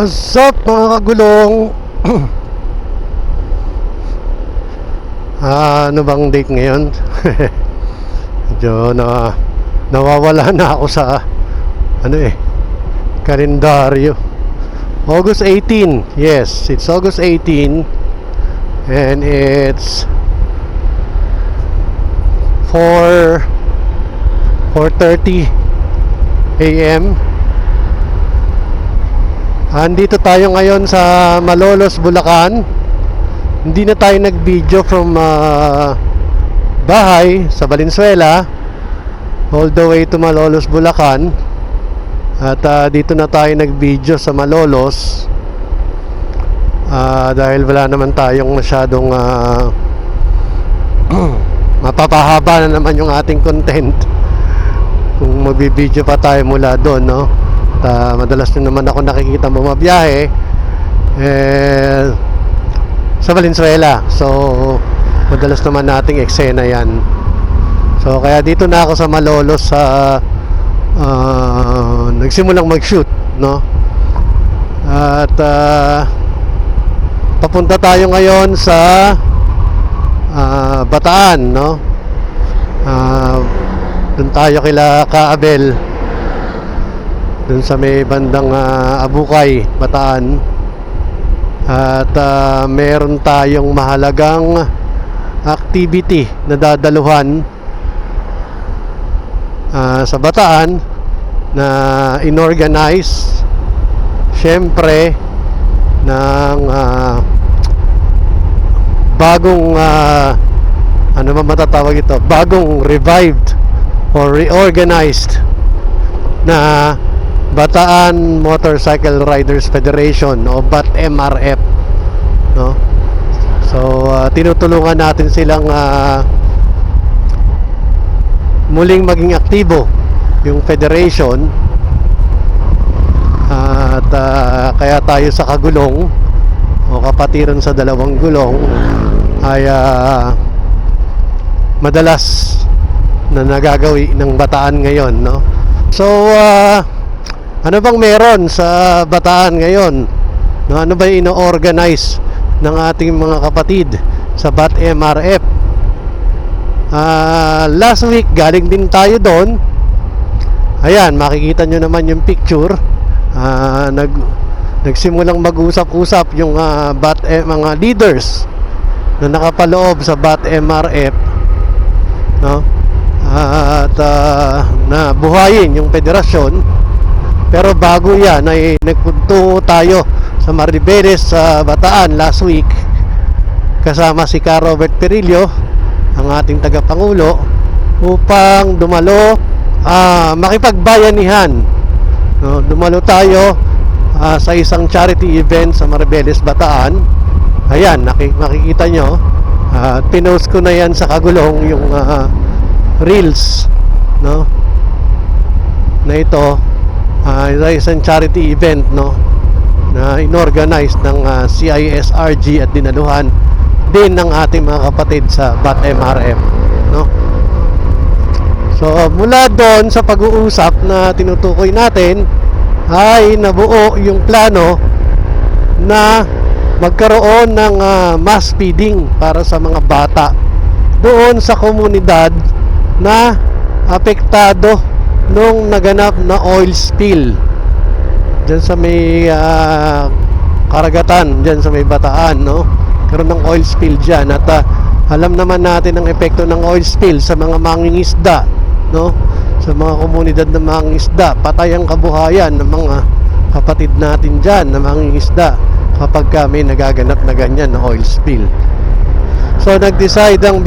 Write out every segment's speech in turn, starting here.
What's up mga kagulong? Ano bang date ngayon? Medyo nawawala na ako sa kalendaryo. August 18. Yes, it's August 18 and it's 4:30 AM. Andito tayo ngayon sa Malolos, Bulacan. Hindi na tayo nag-video from bahay sa Valenzuela all the way to Malolos, Bulacan. At dito na tayo nag-video sa Malolos dahil wala naman tayong masyadong mapapahaba na naman yung ating content kung magbibideo pa tayo mula doon, no? Madalas din naman ako nakikita bumabiyahe sa Valenzuela. So madalas naman nating eksena yan. So kaya dito na ako sa Malolos nagsimulang mag-shoot, no? At papunta tayo ngayon sa Bataan, no? Doon tayo kila Kaabel, doon sa may bandang Abukay, Bataan. At meron tayong mahalagang activity na dadaluhan sa Bataan na inorganize syempre ng bagong ano ba matatawag ito? Bagong revived or reorganized na Bataan Motorcycle Riders Federation o BAT-MRF, no? So tinutulungan natin silang muling maging aktibo yung federation. At kaya tayo sa kagulong o kapatiran sa dalawang gulong ay madalas na nagagawi ng Bataan ngayon, no? So ano bang meron sa Bataan ngayon? No, ano ba yung ino-organize ng ating mga kapatid sa BAT-MRF? Last week galing din tayo doon. Ayan, makikita nyo naman yung picture. Nagsimulang mag-usap-usap yung mga leaders na nakapaloob sa BAT-MRF, no? At nabuhayin yung federasyon. Pero bago yan ay nagpunto tayo sa Maribeles sa Bataan last week kasama si Ka Robert Perillo, ang ating tagapangulo, upang dumalo makipagbayanihan, no? Dumalo tayo sa isang charity event sa Maribeles, Bataan. Ayan, makikita nyo, pinost ko na yan sa kagulong yung reels, no? Na ito isang charity event, no, na inorganize ng CISRG at dinaluhan din ng ating mga kapatid sa BAT-MRF, no? So mula doon sa pag-uusap na tinutukoy natin ay nabuo yung plano na magkaroon ng mass feeding para sa mga bata doon sa komunidad na apektado nung naganap na oil spill dyan sa may karagatan, dyan sa may Bataan, no? Karoon ng oil spill dyan. At alam naman natin ang epekto ng oil spill sa mga mangingisda, no? Sa mga komunidad ng mangingisda, patay ang kabuhayan ng mga kapatid natin dyan na mangingisda kapag kami nagaganap na ganyan na oil spill. So nag-decide ang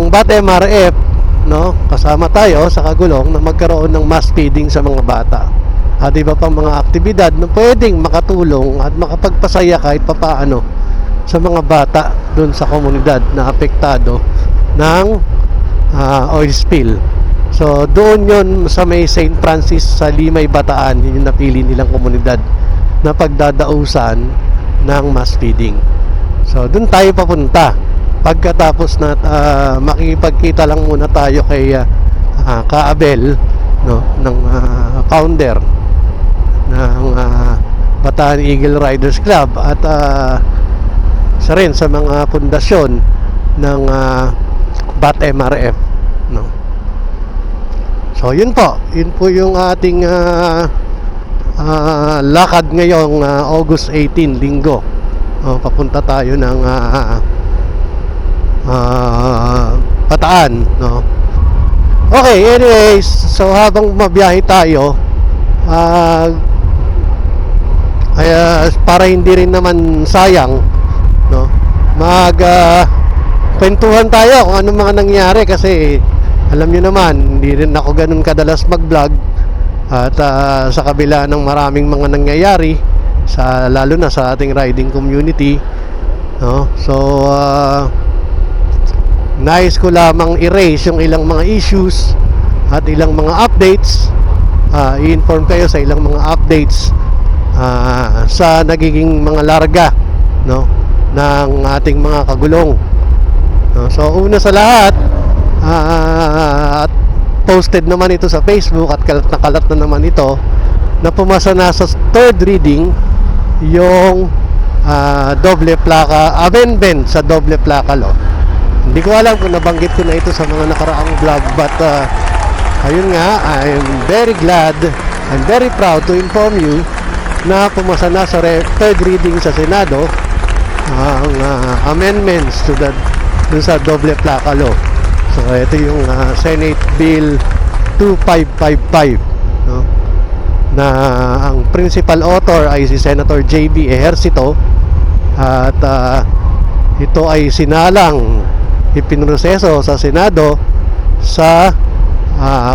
BAT-MRF, no, kasama tayo sa kagulong, na magkaroon ng mass feeding sa mga bata at iba pang mga aktibidad na pwedeng makatulong at makapagpasaya kahit papaano sa mga bata doon sa komunidad na apektado ng oil spill. So doon yon sa may St. Francis sa Limay, Bataan, yun yung napili nilang komunidad na pagdadausan ng mass feeding. So doon tayo papunta. Pagkatapos na makikipagkita lang muna tayo kay Kaabel, no, ng founder ng Bataan Eagle Riders Club at isa rin sa mga pundasyon ng BAT MRF, no? So yun po yung ating lakad ngayong August 18, linggo. Papunta tayo ng Bataan, no? Okay, anyways, so habang mabiyahe tayo, para hindi rin naman sayang, no, kwentuhan tayo kung anong mga nangyari, kasi alam nyo naman, hindi rin ako ganun kadalas mag-vlog, at sa kabila ng maraming mga nangyayari lalo na sa ating riding community, no? So nais ko lamang erase yung ilang mga issues at ilang mga updates, i-inform kayo sa ilang mga updates sa nagiging mga larga, no, ng ating mga kagulong, no? So una sa lahat, at posted naman ito sa Facebook at kalat na kalat na naman ito, na pumasa na sa third reading yung doble plaka amendment sa doble plaka law. Hindi ko alam kung nabanggit ko na ito sa mga nakaraang vlog, but ayun nga, I'm very glad, I'm very proud to inform you na pumasa na sa third reading sa Senado ang amendments to dun sa doble plaka law. So ito yung Senate Bill 2555, no? Na ang principal author ay si Senator JB Ejercito, at ito ay sinalang ipinroseso sa Senado sa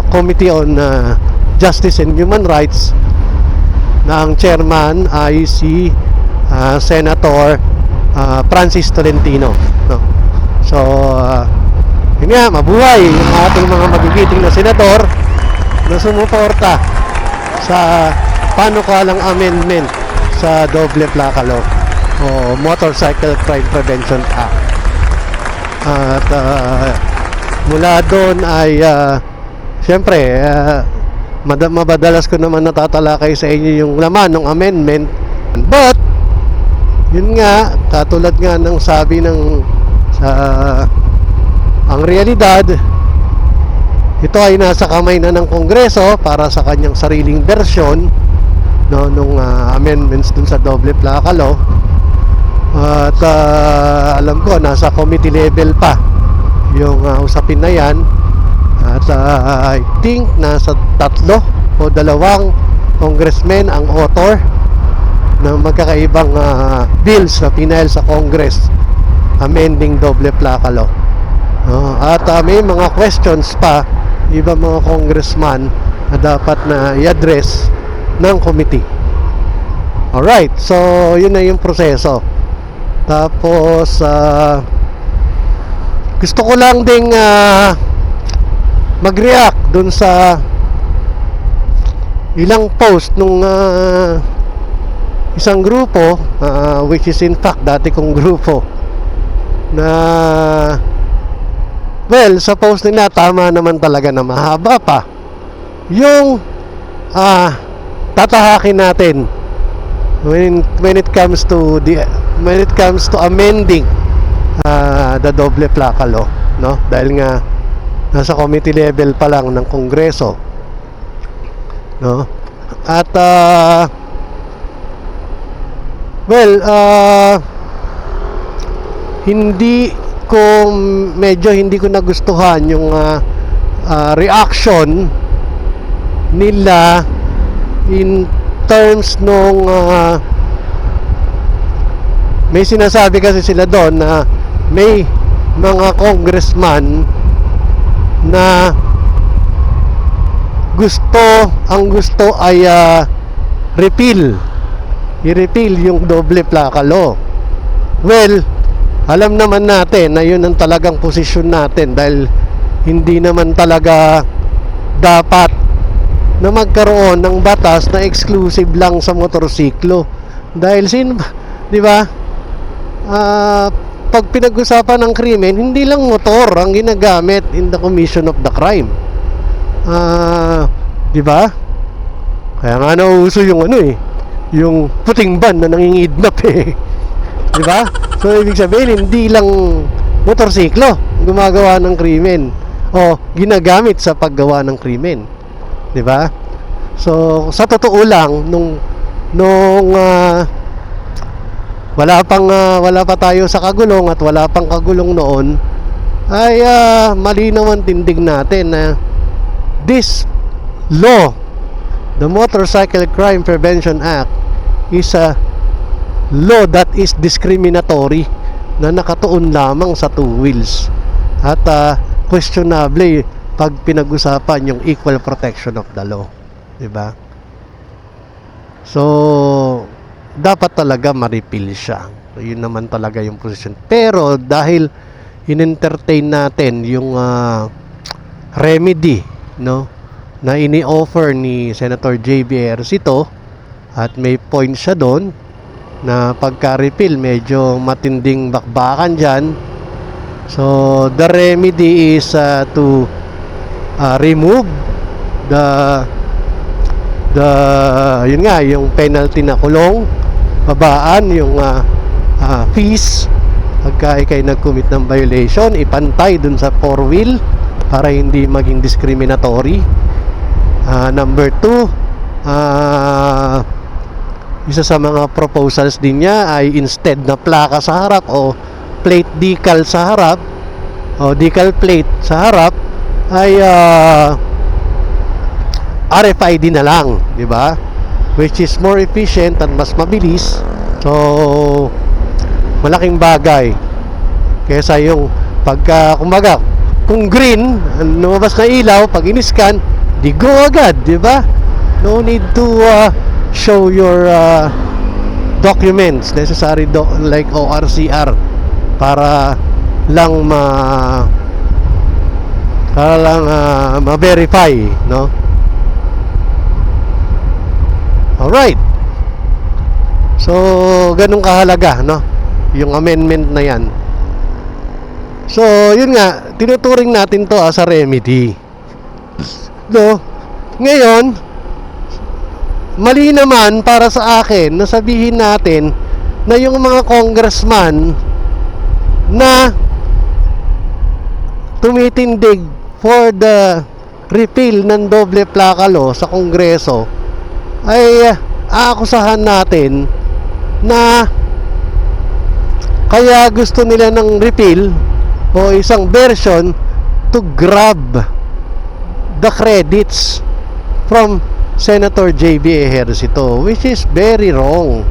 Committee on Justice and Human Rights, na ang chairman ay si Senator Francis Tolentino, no? So yun nga, mabuhay yung ating mga magigiting na senador na sumuporta sa panukalang amendment sa doble plaka law o Motorcycle Crime Prevention Act. At mula doon ay siyempre madalas ko naman natatalakay sa inyo yung laman ng amendment, but yun nga, katulad nga ng sabi ng ang realidad, ito ay nasa kamay na ng Kongreso para sa kanyang sariling bersyon, no, nung amendments dun sa doble plaka law. At alam ko nasa committee level pa yung usapin na yan. At I think nasa 3 o 2 congressmen ang author ng magkakaibang bills na pinail sa Congress amending doble plaka law. At may mga questions pa iba mga congressman na dapat na i-address ng committee. Alright, so yun na yung proseso. Tapos gusto ko lang ding mag-react dun sa ilang post nung isang grupo, which is in fact dati kong grupo, na well, sa post nila tama naman talaga na mahaba pa yung tatahakin natin when it comes to amending the doble plaka law, no? Dahil nga nasa committee level pa lang ng Kongreso, no? At hindi ko nagustuhan yung reaction nila in terms nung may sinasabi kasi sila doon na may mga congressman na gusto ay i-repeal yung doble plaka law. Well, alam naman natin na yun ang talagang posisyon natin, dahil hindi naman talaga dapat na magkaroon ng batas na exclusive lang sa motorsiklo. Dahil di ba? Pag pinag-usapan ng krimen, hindi lang motor ang ginagamit in the commission of the crime. Di ba? Kaya nga nauuso yung yung puting ban na nangingidnap eh. Di ba? So ibig sabihin hindi lang motorsiklo gumagawa ng krimen o ginagamit sa paggawa ng krimen. Di ba? So sa totoo lang nung wala pa tayo sa kagulong at wala pang kagulong noon ay malinaw ang tindig natin na this law, the Motorcycle Crime Prevention Act, is a law that is discriminatory, na nakatuon lamang sa two wheels at questionable pag pinag-usapan yung equal protection of the law, di ba? So dapat talaga ma-repeal siya. So, yun naman talaga yung position. Pero dahil in-entertain natin yung remedy, no, na ini-offer ni Senator JB Ejercito, at may point siya doon na pagka-repeal medyo matinding bakbakan dyan. So the remedy is to remove yun nga, yung penalty na kulong, babaan yung fees pagka ikay nag-commit ng violation, ipantay dun sa four wheel para hindi maging discriminatory. Number 2, isa sa mga proposals din niya ay instead na plaka sa harap o plate decal sa harap o decal plate sa harap ay RFID na lang, di ba? Which is more efficient at mas mabilis. So malaking bagay kaysa yung pagka kumbaga kung green, lumabas na ilaw, pag in-scan, di go agad, di ba? No need to show your documents, necessary like ORCR para lang ma-verify, no? Alright. So, ganun kahalaga, no? Yung amendment na yan. So, yun nga, tinuturing natin to as a remedy. No? Ngayon, mali naman para sa akin na sabihin natin na yung mga congressman na tumitindig for the repeal ng doble plaka law sa Kongreso ay aakusahan natin na kaya gusto nila ng repeal o isang version to grab the credits from Senator JB Ejercito, which is very wrong.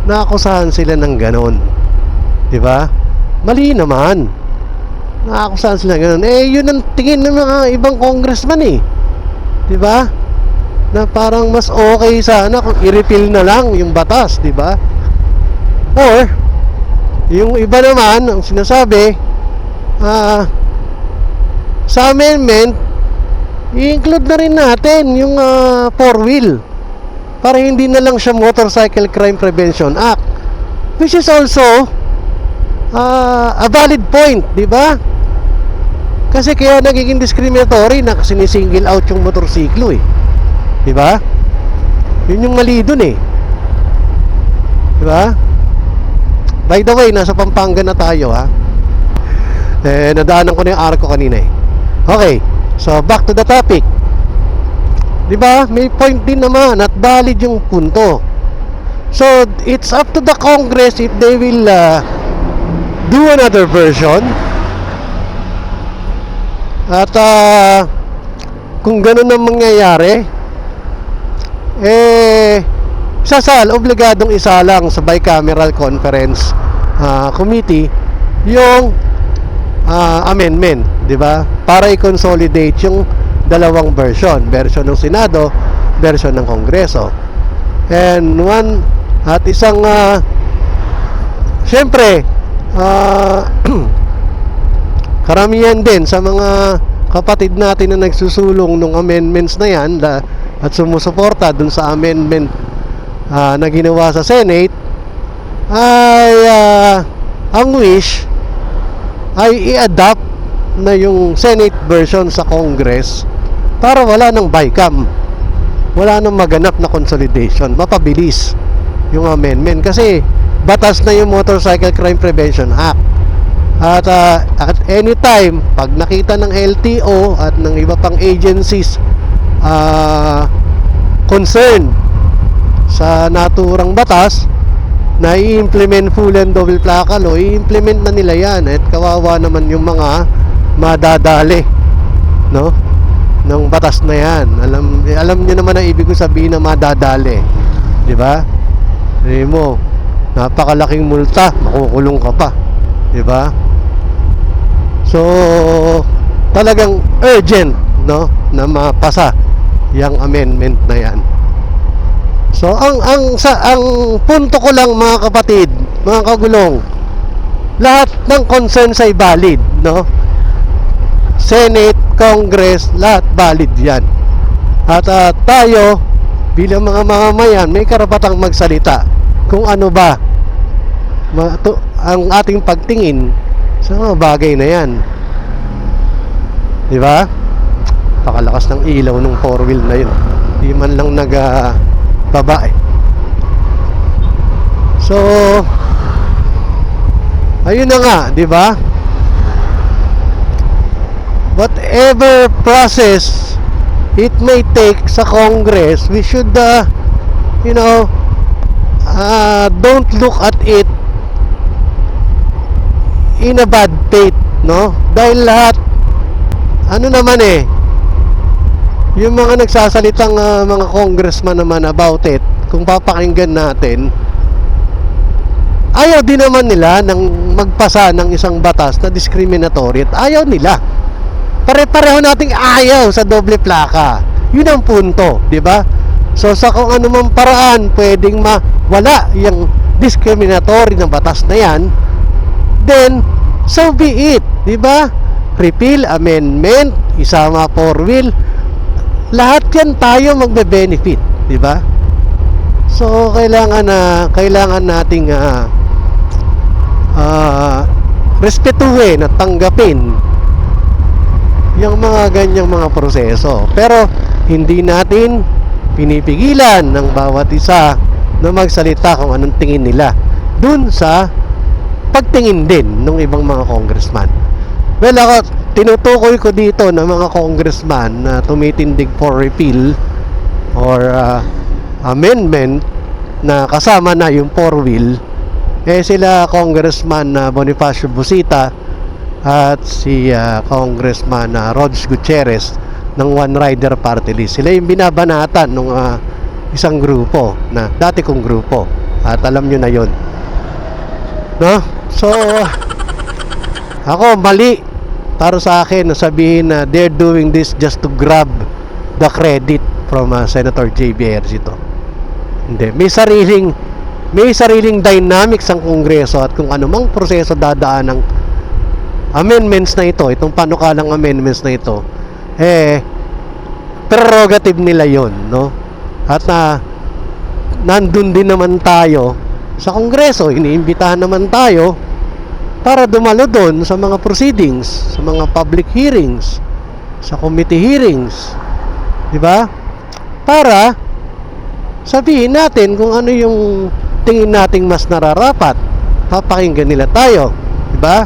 Naakusahan sila ng ganon, di ba? Mali naman. Naakusahan sila ng ganon. Eh, yun ang tingin ng mga ibang congressman eh, di ba? Na parang mas okay sana kung i-repeal na lang yung batas, di ba? Or yung iba naman ang sinasabi, sa amendment i-include na rin natin yung four wheel para hindi na lang siya Motorcycle Crime Prevention Act, which is also a valid point, di ba? Kasi kaya nagiging discriminatory na sinisingle out yung motorsiklo eh, di ba? Yun yung mali dun eh, di ba? By the way, nasa Pampanga na tayo ha. Nadaanan ko na yung arko kanina eh. Okay, so back to the topic. Di ba? May point din naman at valid yung punto. So it's up to the Congress if they will do another version. At kung ganun ang mangyayari, obligadong isalang sa bicameral conference committee yung amendment, di ba? Para i-consolidate yung dalawang version ng Senado, version ng Kongreso. And isang syempre karamihan din sa mga kapatid natin na nagsusulong ng amendments na yan at sumusuporta dun sa amendment na ginawa sa Senate ay ang wish ay i-adapt na yung Senate version sa Congress para wala ng BICAM, wala nang maganap na consolidation, mapabilis, yung amendment kasi batas na yung Motorcycle Crime Prevention Act. At at any time pag nakita ng LTO at ng iba pang agencies concerned sa naturang batas na i-implement full and double plaka law, i-implement na nila yan. At kawawa naman yung mga madadali, no, ng batas na yan. Alam niyo naman ang ibig ko sabihin na madadali, di ba? Sabi mo, napakalaking multa, makukulong ka pa, di ba? So talagang urgent, no, na mapasa yung amendment na yan. So ang punto ko lang, mga kapatid, mga kagulong, lahat ng concerns ay valid, no? Senate, Congress, lahat valid yan. At tayo bilang mga mamamayan may karapatang magsalita kung ano ba ang ating pagtingin sa mga bagay na yan. Di ba? Pakalakas ng ilaw ng 4-wheel na yun. Di man lang baba eh. So ayun na nga, di ba? Whatever process it may take sa Congress, we should don't look at it in a bad faith, no? Dahil lahat naman yung mga nagsasalitang mga congressman naman about it, kung papakinggan natin, ayaw din naman nila nang magpasa ng isang batas na discriminatory at ayaw nila. Pare-pareho nating ayaw sa doble plaka. Yun ang punto, di ba? So sa kung ano mang paraan pwedeng mawala yung discriminatory ng batas na yan, then so be it, di ba? Repeal, amendment, isama 4-wheel, lahat yan tayo magbe-benefit, di ba? So kailangan nating respetuhin at tanggapin yung mga ganyang mga proseso. Pero hindi natin pinipigilan ng bawat isa na magsalita kung anong tingin nila dun sa pagtingin din ng ibang mga congressman. Well, ako, tinutukoy ko dito ng mga congressman na tumitindig for repeal or amendment na kasama na yung 4-wheel, sila Congressman Bonifacio Busita at si Congressman Rods Gutierrez ng One Rider Party List. Sila yung binabanatan ng isang grupo na dati kong grupo, at alam nyo na yon, no? So ako, mali para sa akin na sabihin na they're doing this just to grab the credit from Senator J.B. Ejercito. Hindi, may sariling dynamics ang Kongreso at kung anumang proseso dadaan ng amendments na ito, itong panukalang amendments na ito, prerogative nila yon, no? At nandun din naman tayo sa Kongreso, iniimbitahan naman tayo para dumalo doon sa mga proceedings, sa mga public hearings, sa committee hearings, di ba? Para sabihin natin kung ano yung tingin nating mas nararapat, papakinggan nila tayo, di ba?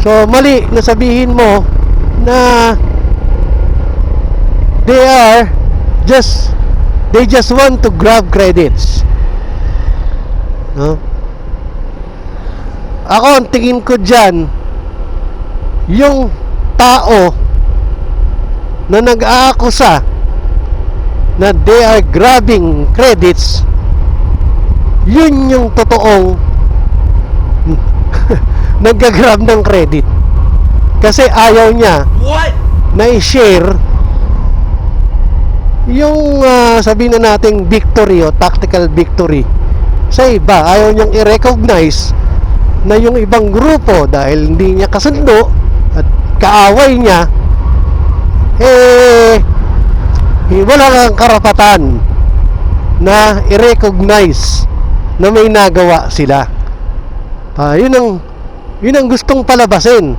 So mali na sabihin mo na they just want to grab credits, no? Ako, ang tingin ko dyan, yung tao na nag-aakusa na they are grabbing credits, yun yung totoong nag-grab ng credit. Kasi ayaw niya na i-share yung sabihin na nating victory o tactical victory sa iba. Ayaw niyang i-recognize na yung ibang grupo, dahil hindi niya kasundo at kaaway niya, wala kang karapatan na i-recognize na may nagawa sila. Yun ang gustong palabasin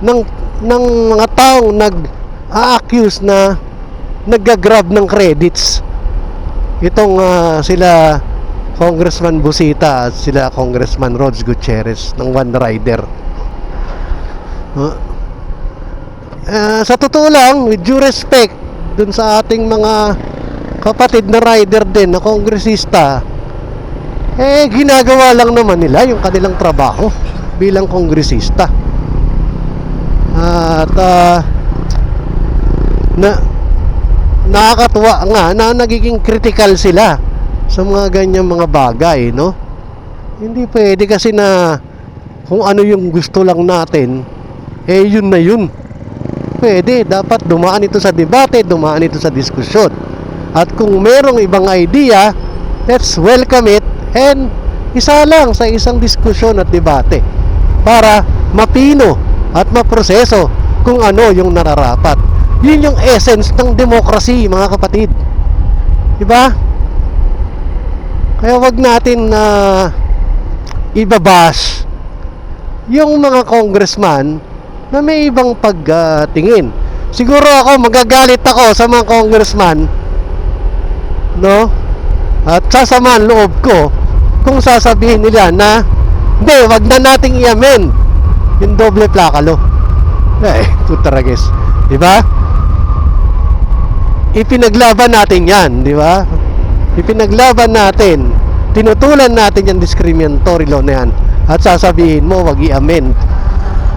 ng mga taong nag-a-accuse na nag-grab ng credits. itong sila Congressman Busita at sila Congressman Rods Gutierrez ng One Rider. Sa totoo lang, with due respect dun sa ating mga kapatid na rider din na kongresista, ginagawa lang naman nila yung kanilang trabaho bilang kongresista. At nakakatuwa nga na nagiging critical sila sa mga ganyang mga bagay, no? Hindi pwede kasi na kung ano yung gusto lang natin, yun na yun. Pwede, dapat dumaan ito sa debate, dumaan ito sa diskusyon. At kung merong ibang idea, let's welcome it and isa lang sa isang diskusyon at debate para mapino at maproseso kung ano yung nararapat. Yun yung essence ng democracy, mga kapatid. Diba? Kaya wag natin ibabash yung mga congressman na may ibang pagtingin. Siguro ako, magagalit ako sa mga congressman, no? At sasamahan loob ko kung sasabihin nila na hindi, wag na nating i-amend yung doble plakalo. Putaragis. Diba? Ipinaglaban natin yan, diba? Ipinaglaban natin, tinutulan natin yung discriminatory law na yan, at sasabihin mo wag i-amend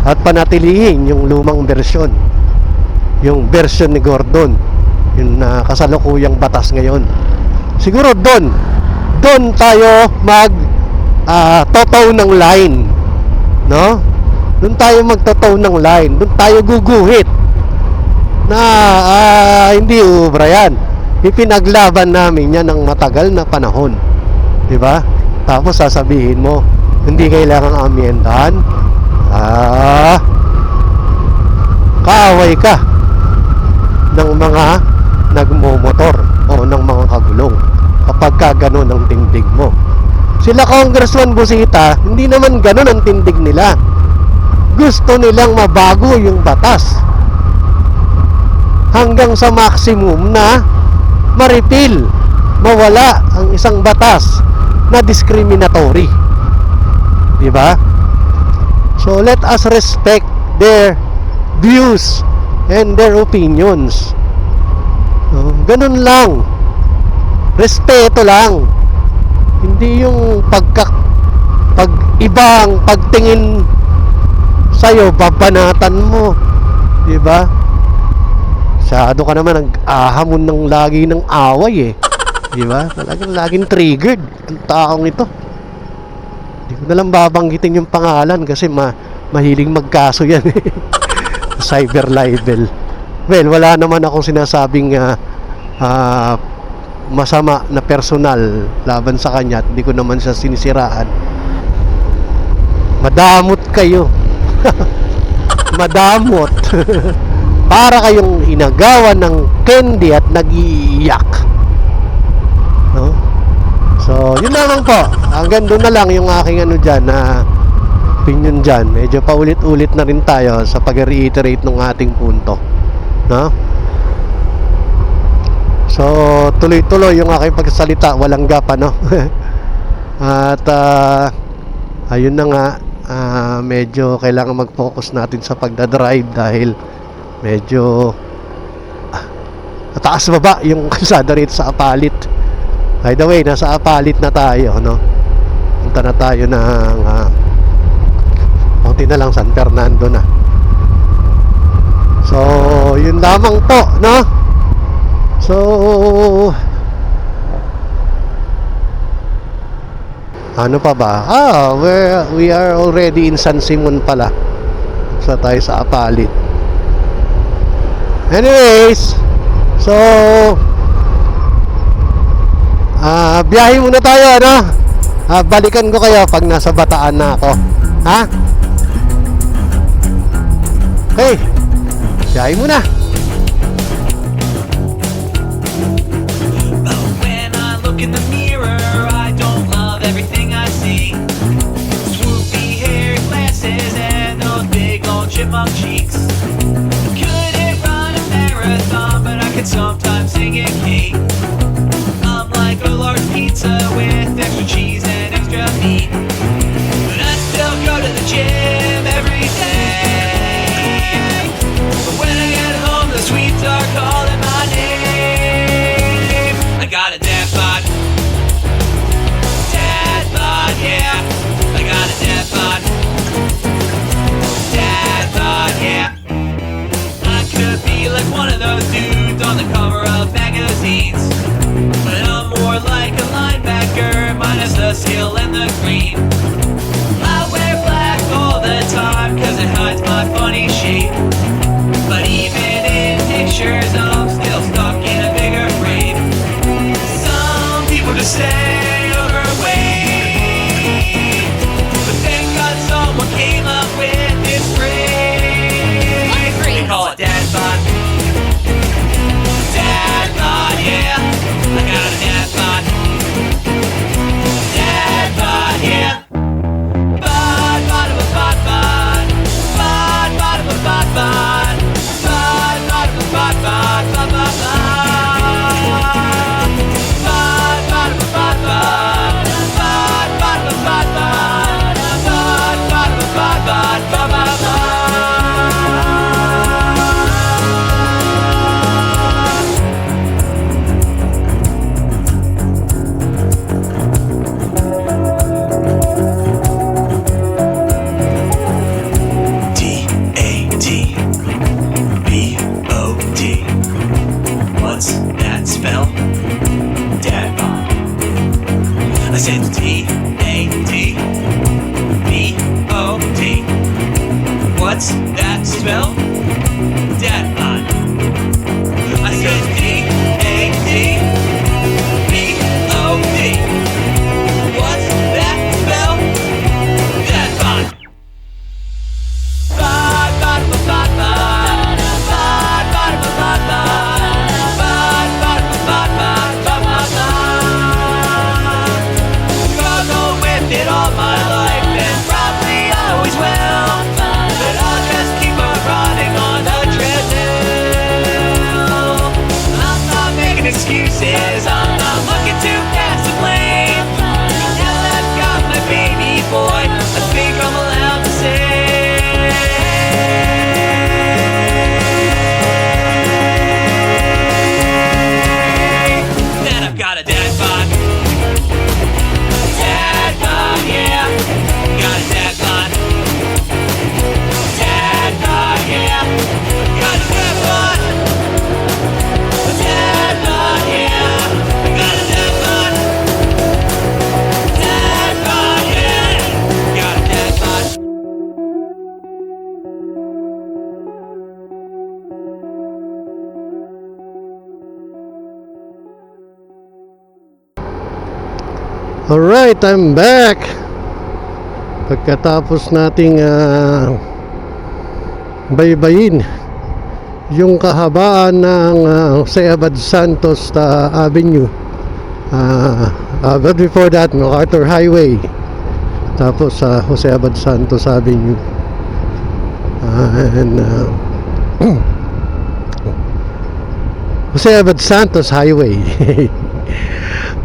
at panatilihin yung lumang bersyon, yung version ni Gordon, yung kasalukuyang batas ngayon. Siguro doon tayo totow ng line, no? Doon tayo magtotow ng line, doon tayo guguhit na hindi ubra yan. Ipinaglaban namin yan ng matagal na panahon, diba? Tapos sasabihin mo hindi kailangang amyendahan. Kaaway ka ng mga nagmumotor o ng mga kagulong kapag ka ganun ang tindig mo. Sila Congressman Busita, hindi naman ganun ang tindig nila. Gusto nilang mabago yung batas hanggang sa maximum na ma-repeal, mawala ang isang batas na discriminatory. Diba? So let us respect their views and their opinions. Ganun lang. Respeto lang. Hindi yung ibang pagtingin sa'yo, babanatan mo. Diba? Masyado ka naman nag-ahamon ng lagi ng away Diba? Talagang laging triggered ang taong ito. Hindi ko nalang babanggitin yung pangalan kasi mahiling magkaso yan cyber libel. Well, wala naman akong sinasabing masama na personal laban sa kanya at hindi ko naman siya sinisiraan. Madamot kayo. Madamot. Para kayong inagawan ng candy at nag-iiyak, no? So, yun naman po. Hanggang doon na lang yung aking dyan na opinion dyan. Medyo paulit-ulit na rin tayo sa pag-reiterate ng ating punto, no? So, tuloy-tuloy yung aking pagsasalita, walang gap, no? At ayun na nga, medyo kailangan mag-focus natin sa pagdadrive dahil medyo taas baba yung kalsada rito sa Apalit. By the way, nasa Apalit na tayo, no? Punta na tayo ng konti na lang, San Fernando na. So, yun lamang po, no? So, ano pa ba? We are already in San Simon pala. Sa tayo sa Apalit. Anyways, so biyahe muna tayo, ano? Balikan ko kayo pag nasa Bataan na ako. Ha? Okay, biyahe muna. But when I look in the mirror, I don't love everything I see. Swoopy hair, glasses, and those big old chipmunk cheeks. Couldn't run a marathon, but I could sometimes sing a key. I'm like said D-A-D-B-O-T. What's that spell? Dad bod. I said D-A-D-B-O-T. What's that spell? Dad bod. Bod, bod, bod, bod, bod. Bod, bod, bod, bod, bod. Bod, bod, bod, bod, bod, bod, bod, bod. Struggled with it all my life and probably always will. But I'll just keep on running on the treadmill. I'm not making excuses, I'm not looking to pass the blame. Now I've got my baby boy, I think I'm allowed to say that I've got a dad bod. Dad bod, yeah. Got a dad bod. Dad bod, yeah. Got a dad bod. Dad bod, yeah. Got a dad bod. Dad bod, yeah. Got a dad bod. Alright, I'm back. Pagkatapos nating baybayin yung kahabaan ng Jose Abad Santos Avenue, but before that, MacArthur Highway, tapos Jose Abad Santos Avenue, and Jose Abad Santos Highway.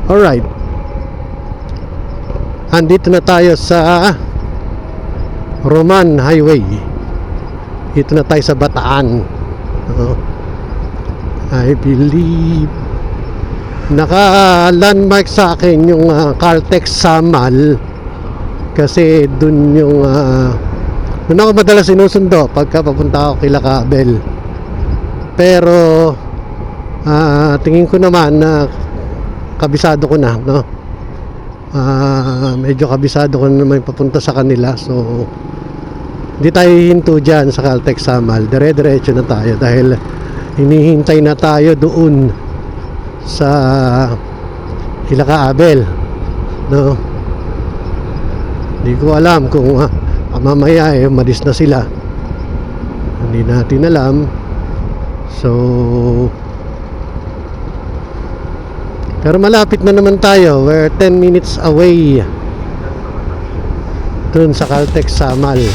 Alright, andito na tayo sa Roman Highway. Dito na tayo sa Bataan. I believe naka-landmark sa akin yung Caltex Samal, kasi dun yung dun ako madalas sinusundo pagka papunta ako kila Kabel. Pero tingin ko naman na kabisado ko na, no? Medyo kabisado ko na naman papunta sa kanila, so hindi tayo hihinto dyan sa Caltex Samal, dire-diretso na tayo dahil hinihintay na tayo doon sa Hilaka Abel, no? Hindi ko alam kung mamaya umalis na sila, hindi natin alam. So pero malapit na naman tayo. We're 10 minutes away dun sa Caltex Samal.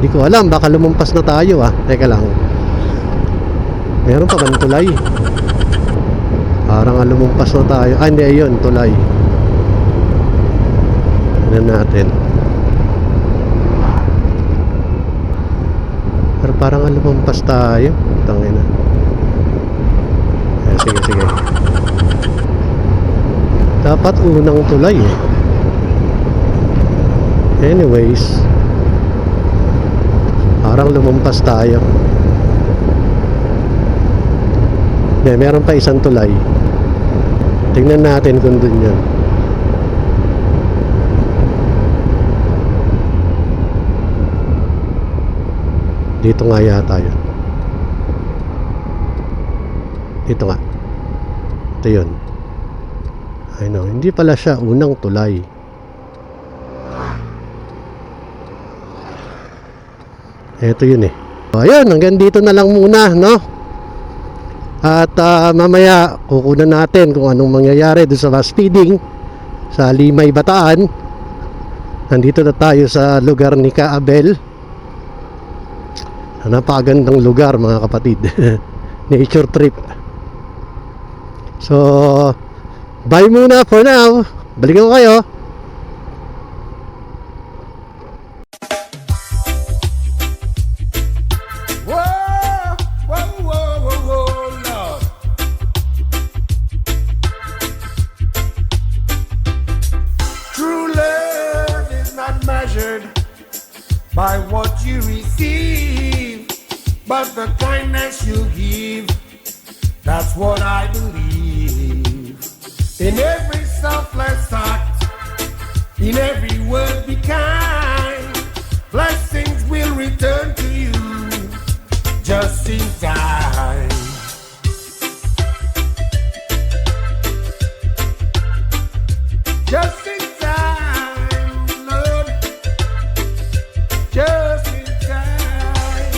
Hindi ko alam, baka lumumpas na tayo ah. Teka lang. Meron pa bang tulay? Parang lumumpas na tayo. Ah, hindi, ayun, tulay. Tignan natin. Pero parang lumumpas tayo. Tangina. Eh, sige, sige. Dapat unang tulay eh. Anyways, parang lumumpas tayo. Meron pa isang tulay. Tingnan natin kung dun yun. Dito nga yata yun. Dito nga. Ito yun. I know, hindi pala siya unang tulay. Ito yun eh. So, ayun, hanggang dito na lang muna, no? At mamaya kukunan natin kung anong mangyayari doon sa fast feeding sa Limay, Bataan. Nandito na tayo sa lugar ni Kaabel. Napakagandang lugar mga kapatid. Nature trip. So, bye muna for now. Balikan ko kayo. Lord. True love is not measured by what you receive, but the kindness you give. That's what I believe. In every selfless act, in every word be kind. Blessings will return to you just in time. Just in time, Lord. Just in time.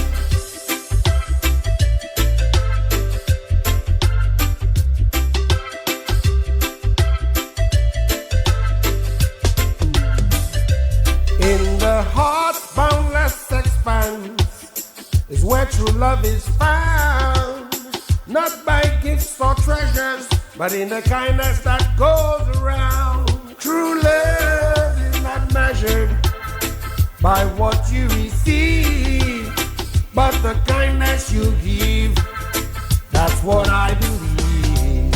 In the heart's boundless expanse is where true love is found. Not by gifts or treasures, but in the kindness that goes around. True love is not measured by what you receive, but the kindness you give. That's what I believe.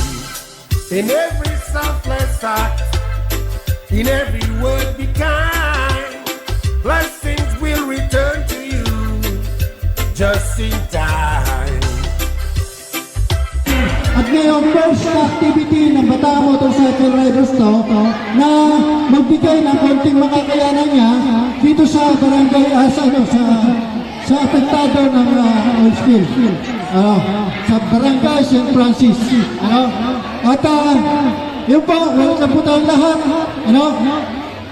In every selfless act, in every word be kind. Blessings will return to you just in time. At ngayong first activity ng Bataan Motorcycle Riders to na magbigay ng konting makakayanan niya dito sa barangay sa apektado ng oil spill. Sa barangay St. Francis. At yun po, welcome po tayong lahat.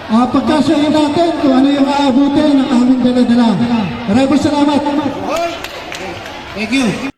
Pagkasyahin natin kung ano yung aabutin ng aming dala-dala. Maraming salamat. Thank you.